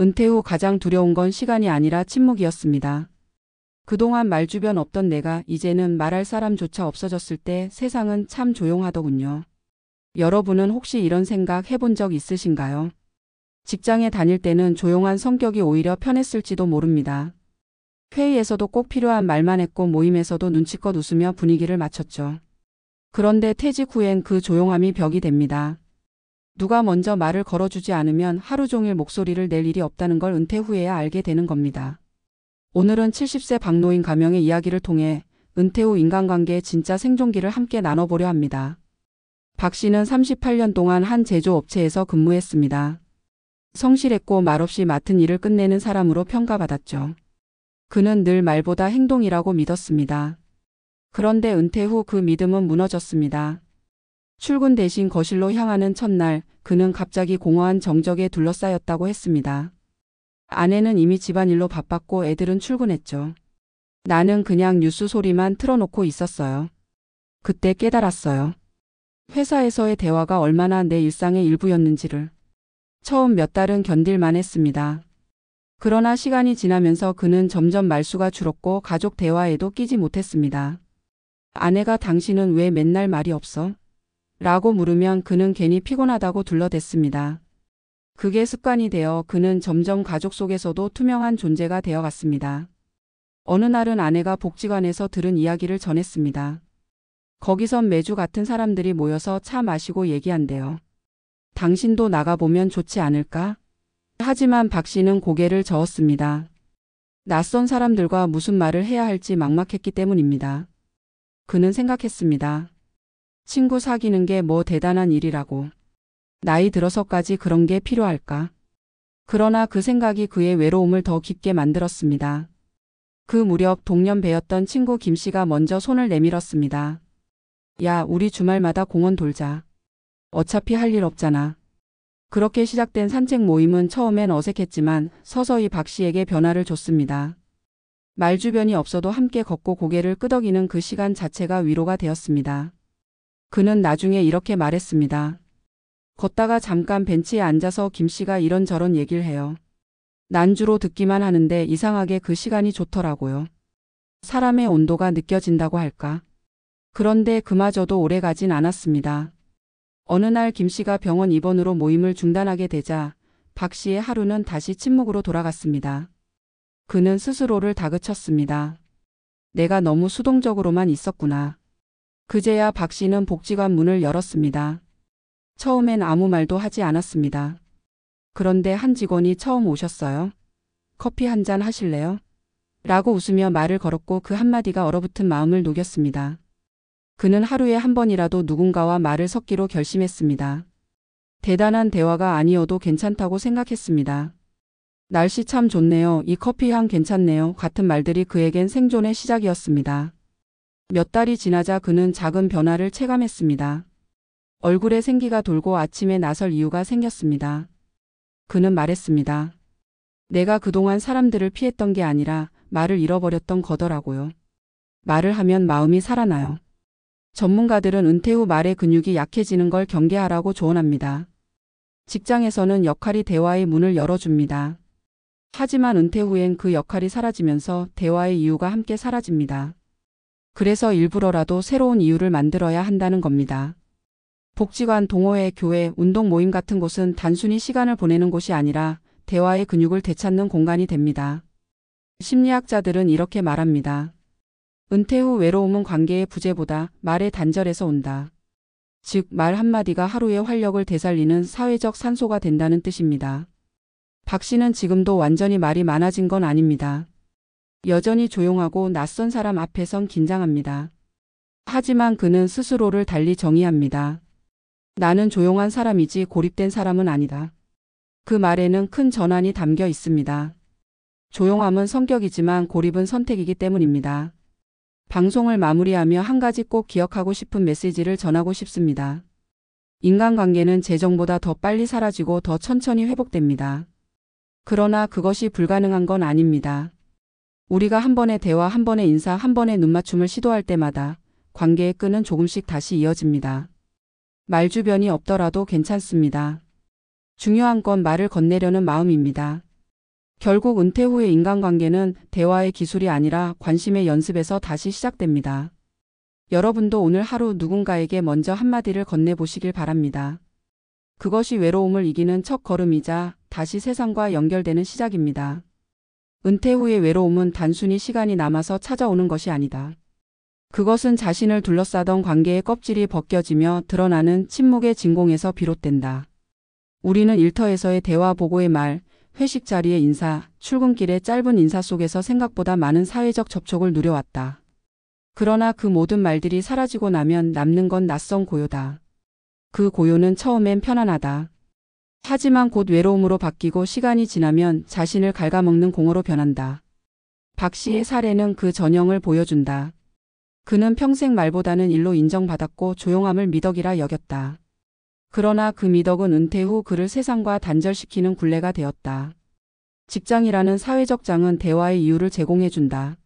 은퇴 후 가장 두려운 건 시간이 아니라 침묵이었습니다. 그동안 말주변 없던 내가 이제는 말할 사람조차 없어졌을 때 세상은 참 조용하더군요. 여러분은 혹시 이런 생각 해본 적 있으신가요? 직장에 다닐 때는 조용한 성격이 오히려 편했을지도 모릅니다. 회의에서도 꼭 필요한 말만 했고 모임에서도 눈치껏 웃으며 분위기를 맞췄죠. 그런데 퇴직 후엔 그 조용함이 벽이 됩니다. 누가 먼저 말을 걸어주지 않으면 하루 종일 목소리를 낼 일이 없다는 걸 은퇴 후에야 알게 되는 겁니다. 오늘은 70세 박노인 가명의 이야기를 통해 은퇴 후 인간관계의 진짜 생존기를 함께 나눠보려 합니다. 박 씨는 38년 동안 한 제조업체에서 근무했습니다. 성실했고 말없이 맡은 일을 끝내는 사람으로 평가받았죠. 그는 늘 말보다 행동이라고 믿었습니다. 그런데 은퇴 후 그 믿음은 무너졌습니다. 출근 대신 거실로 향하는 첫날 그는 갑자기 공허한 정적에 둘러싸였다고 했습니다. 아내는 이미 집안일로 바빴고 애들은 출근했죠. 나는 그냥 뉴스 소리만 틀어놓고 있었어요. 그때 깨달았어요. 회사에서의 대화가 얼마나 내 일상의 일부였는지를. 처음 몇 달은 견딜만 했습니다. 그러나 시간이 지나면서 그는 점점 말수가 줄었고 가족 대화에도 끼지 못했습니다. 아내가 당신은 왜 맨날 말이 없어? 라고 물으면 그는 괜히 피곤하다고 둘러댔습니다. 그게 습관이 되어 그는 점점 가족 속에서도 투명한 존재가 되어갔습니다. 어느 날은 아내가 복지관에서 들은 이야기를 전했습니다. 거기선 매주 같은 사람들이 모여서 차 마시고 얘기한대요. 당신도 나가보면 좋지 않을까? 하지만 박 씨는 고개를 저었습니다. 낯선 사람들과 무슨 말을 해야 할지 막막했기 때문입니다. 그는 생각했습니다. 친구 사귀는 게 뭐 대단한 일이라고. 나이 들어서까지 그런 게 필요할까? 그러나 그 생각이 그의 외로움을 더 깊게 만들었습니다. 그 무렵 동년배였던 친구 김 씨가 먼저 손을 내밀었습니다. 야, 우리 주말마다 공원 돌자. 어차피 할 일 없잖아. 그렇게 시작된 산책 모임은 처음엔 어색했지만 서서히 박 씨에게 변화를 줬습니다. 말주변이 없어도 함께 걷고 고개를 끄덕이는 그 시간 자체가 위로가 되었습니다. 그는 나중에 이렇게 말했습니다. 걷다가 잠깐 벤치에 앉아서 김 씨가 이런저런 얘기를 해요. 난 주로 듣기만 하는데 이상하게 그 시간이 좋더라고요. 사람의 온도가 느껴진다고 할까? 그런데 그마저도 오래 가진 않았습니다. 어느 날 김 씨가 병원 입원으로 모임을 중단하게 되자 박 씨의 하루는 다시 침묵으로 돌아갔습니다. 그는 스스로를 다그쳤습니다. 내가 너무 수동적으로만 있었구나. 그제야 박 씨는 복지관 문을 열었습니다. 처음엔 아무 말도 하지 않았습니다. 그런데 한 직원이 처음 오셨어요. 커피 한 잔 하실래요? 라고 웃으며 말을 걸었고 그 한마디가 얼어붙은 마음을 녹였습니다. 그는 하루에 한 번이라도 누군가와 말을 섞기로 결심했습니다. 대단한 대화가 아니어도 괜찮다고 생각했습니다. 날씨 참 좋네요. 이 커피 향 괜찮네요. 같은 말들이 그에겐 생존의 시작이었습니다. 몇 달이 지나자 그는 작은 변화를 체감했습니다. 얼굴에 생기가 돌고 아침에 나설 이유가 생겼습니다. 그는 말했습니다. 내가 그동안 사람들을 피했던 게 아니라 말을 잃어버렸던 거더라고요. 말을 하면 마음이 살아나요. 전문가들은 은퇴 후 말의 근육이 약해지는 걸 경계하라고 조언합니다. 직장에서는 역할이 대화의 문을 열어줍니다. 하지만 은퇴 후엔 그 역할이 사라지면서 대화의 이유가 함께 사라집니다. 그래서 일부러라도 새로운 이유를 만들어야 한다는 겁니다. 복지관, 동호회, 교회, 운동 모임 같은 곳은 단순히 시간을 보내는 곳이 아니라 대화의 근육을 되찾는 공간이 됩니다. 심리학자들은 이렇게 말합니다. 은퇴 후 외로움은 관계의 부재보다 말의 단절에서 온다. 즉, 말 한마디가 하루의 활력을 되살리는 사회적 산소가 된다는 뜻입니다. 박 씨는 지금도 완전히 말이 많아진 건 아닙니다. 여전히 조용하고 낯선 사람 앞에선 긴장합니다. 하지만 그는 스스로를 달리 정의합니다. 나는 조용한 사람이지 고립된 사람은 아니다. 그 말에는 큰 전환이 담겨 있습니다. 조용함은 성격이지만 고립은 선택이기 때문입니다. 방송을 마무리하며 한 가지 꼭 기억하고 싶은 메시지를 전하고 싶습니다. 인간관계는 재정보다 더 빨리 사라지고 더 천천히 회복됩니다. 그러나 그것이 불가능한 건 아닙니다. 우리가 한 번의 대화, 한 번의 인사, 한 번의 눈맞춤을 시도할 때마다 관계의 끈은 조금씩 다시 이어집니다. 말주변이 없더라도 괜찮습니다. 중요한 건 말을 건네려는 마음입니다. 결국 은퇴 후의 인간관계는 대화의 기술이 아니라 관심의 연습에서 다시 시작됩니다. 여러분도 오늘 하루 누군가에게 먼저 한마디를 건네보시길 바랍니다. 그것이 외로움을 이기는 첫 걸음이자 다시 세상과 연결되는 시작입니다. 은퇴 후의 외로움은 단순히 시간이 남아서 찾아오는 것이 아니다. 그것은 자신을 둘러싸던 관계의 껍질이 벗겨지며 드러나는 침묵의 진공에서 비롯된다. 우리는 일터에서의 대화 보고의 말, 회식 자리의 인사, 출근길의 짧은 인사 속에서 생각보다 많은 사회적 접촉을 누려왔다. 그러나 그 모든 말들이 사라지고 나면 남는 건 낯선 고요다. 그 고요는 처음엔 편안하다. 하지만 곧 외로움으로 바뀌고 시간이 지나면 자신을 갉아먹는 공허로 변한다. 박 씨의 사례는 그 전형을 보여준다. 그는 평생 말보다는 일로 인정받았고 조용함을 미덕이라 여겼다. 그러나 그 미덕은 은퇴 후 그를 세상과 단절시키는 굴레가 되었다. 직장이라는 사회적 장은 대화의 이유를 제공해준다.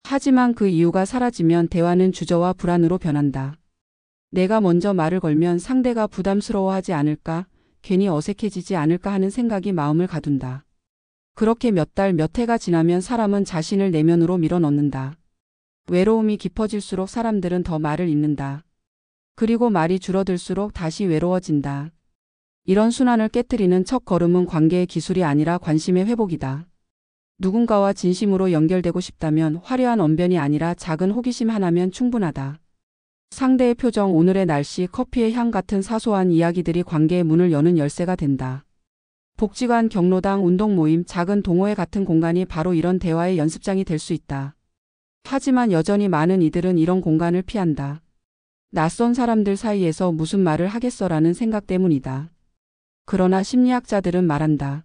하지만 그 이유가 사라지면 대화는 주저와 불안으로 변한다. 내가 먼저 말을 걸면 상대가 부담스러워하지 않을까, 괜히 어색해지지 않을까 하는 생각이 마음을 가둔다. 그렇게 몇 달, 몇 해가 지나면 사람은 자신을 내면으로 밀어넣는다. 외로움이 깊어질수록 사람들은 더 말을 잇는다. 그리고 말이 줄어들수록 다시 외로워진다. 이런 순환을 깨뜨리는 첫 걸음은 관계의 기술이 아니라 관심의 회복이다. 누군가와 진심으로 연결되고 싶다면 화려한 언변이 아니라 작은 호기심 하나면 충분하다. 상대의 표정, 오늘의 날씨, 커피의 향 같은 사소한 이야기들이 관계의 문을 여는 열쇠가 된다. 복지관, 경로당, 운동 모임, 작은 동호회 같은 공간이 바로 이런 대화의 연습장이 될 수 있다. 하지만 여전히 많은 이들은 이런 공간을 피한다. 낯선 사람들 사이에서 무슨 말을 하겠어라는 생각 때문이다. 그러나 심리학자들은 말한다.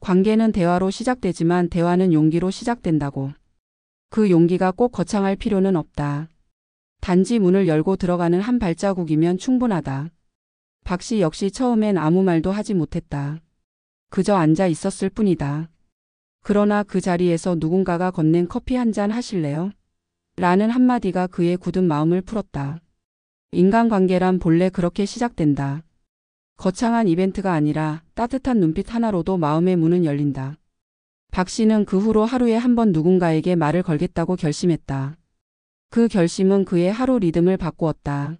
관계는 대화로 시작되지만 대화는 용기로 시작된다고. 그 용기가 꼭 거창할 필요는 없다. 단지 문을 열고 들어가는 한 발자국이면 충분하다. 박 씨 역시 처음엔 아무 말도 하지 못했다. 그저 앉아 있었을 뿐이다. 그러나 그 자리에서 누군가가 건넨 커피 한 잔 하실래요? 라는 한마디가 그의 굳은 마음을 풀었다. 인간관계란 본래 그렇게 시작된다. 거창한 이벤트가 아니라 따뜻한 눈빛 하나로도 마음의 문은 열린다. 박 씨는 그 후로 하루에 한 번 누군가에게 말을 걸겠다고 결심했다. 그 결심은 그의 하루 리듬을 바꾸었다.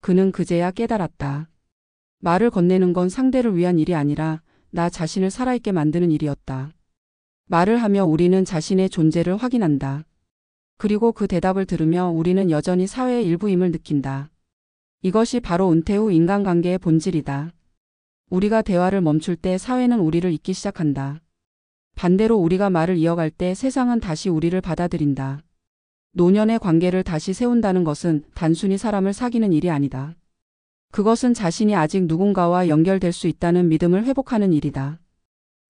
그는 그제야 깨달았다. 말을 건네는 건 상대를 위한 일이 아니라 나 자신을 살아있게 만드는 일이었다. 말을 하며 우리는 자신의 존재를 확인한다. 그리고 그 대답을 들으며 우리는 여전히 사회의 일부임을 느낀다. 이것이 바로 은퇴 후 인간관계의 본질이다. 우리가 대화를 멈출 때 사회는 우리를 잊기 시작한다. 반대로 우리가 말을 이어갈 때 세상은 다시 우리를 받아들인다. 노년의 관계를 다시 세운다는 것은 단순히 사람을 사귀는 일이 아니다. 그것은 자신이 아직 누군가와 연결될 수 있다는 믿음을 회복하는 일이다.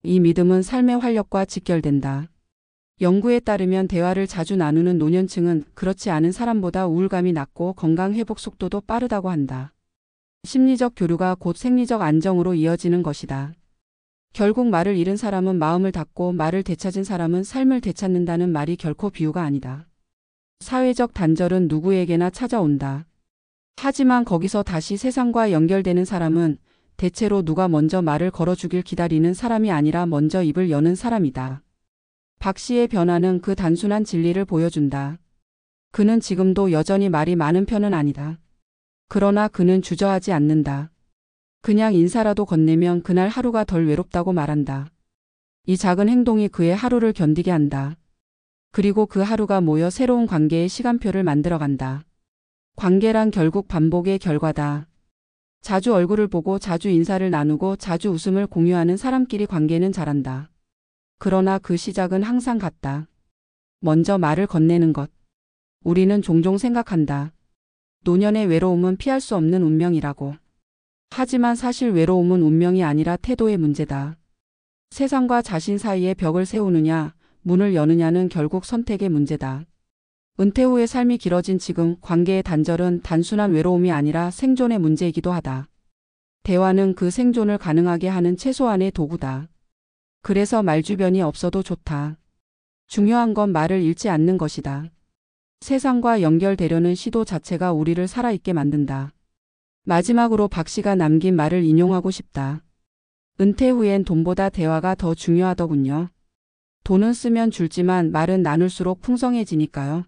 이 믿음은 삶의 활력과 직결된다. 연구에 따르면 대화를 자주 나누는 노년층은 그렇지 않은 사람보다 우울감이 낮고 건강 회복 속도도 빠르다고 한다. 심리적 교류가 곧 생리적 안정으로 이어지는 것이다. 결국 말을 잃은 사람은 마음을 닫고 말을 되찾은 사람은 삶을 되찾는다는 말이 결코 비유가 아니다. 사회적 단절은 누구에게나 찾아온다. 하지만 거기서 다시 세상과 연결되는 사람은 대체로 누가 먼저 말을 걸어주길 기다리는 사람이 아니라 먼저 입을 여는 사람이다. 박 씨의 변화는 그 단순한 진리를 보여준다. 그는 지금도 여전히 말이 많은 편은 아니다. 그러나 그는 주저하지 않는다. 그냥 인사라도 건네면 그날 하루가 덜 외롭다고 말한다. 이 작은 행동이 그의 하루를 견디게 한다. 그리고 그 하루가 모여 새로운 관계의 시간표를 만들어간다. 관계란 결국 반복의 결과다. 자주 얼굴을 보고 자주 인사를 나누고 자주 웃음을 공유하는 사람끼리 관계는 자란다. 그러나 그 시작은 항상 같다. 먼저 말을 건네는 것. 우리는 종종 생각한다. 노년의 외로움은 피할 수 없는 운명이라고. 하지만 사실 외로움은 운명이 아니라 태도의 문제다. 세상과 자신 사이에 벽을 세우느냐, 문을 여느냐는 결국 선택의 문제다. 은퇴 후의 삶이 길어진 지금 관계의 단절은 단순한 외로움이 아니라 생존의 문제이기도 하다. 대화는 그 생존을 가능하게 하는 최소한의 도구다. 그래서 말주변이 없어도 좋다. 중요한 건 말을 잃지 않는 것이다. 세상과 연결되려는 시도 자체가 우리를 살아있게 만든다. 마지막으로 박 씨가 남긴 말을 인용하고 싶다. 은퇴 후엔 돈보다 대화가 더 중요하더군요. 돈은 쓰면 줄지만 말은 나눌수록 풍성해지니까요.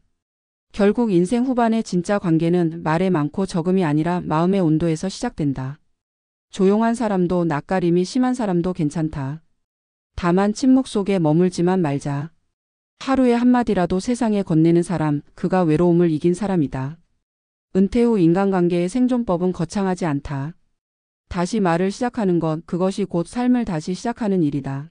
결국 인생 후반의 진짜 관계는 말의 많고 적음이 아니라 마음의 온도에서 시작된다. 조용한 사람도 낯가림이 심한 사람도 괜찮다. 다만 침묵 속에 머물지만 말자. 하루에 한마디라도 세상에 건네는 사람, 그가 외로움을 이긴 사람이다. 은퇴 후 인간관계의 생존법은 거창하지 않다. 다시 말을 시작하는 것, 그것이 곧 삶을 다시 시작하는 일이다.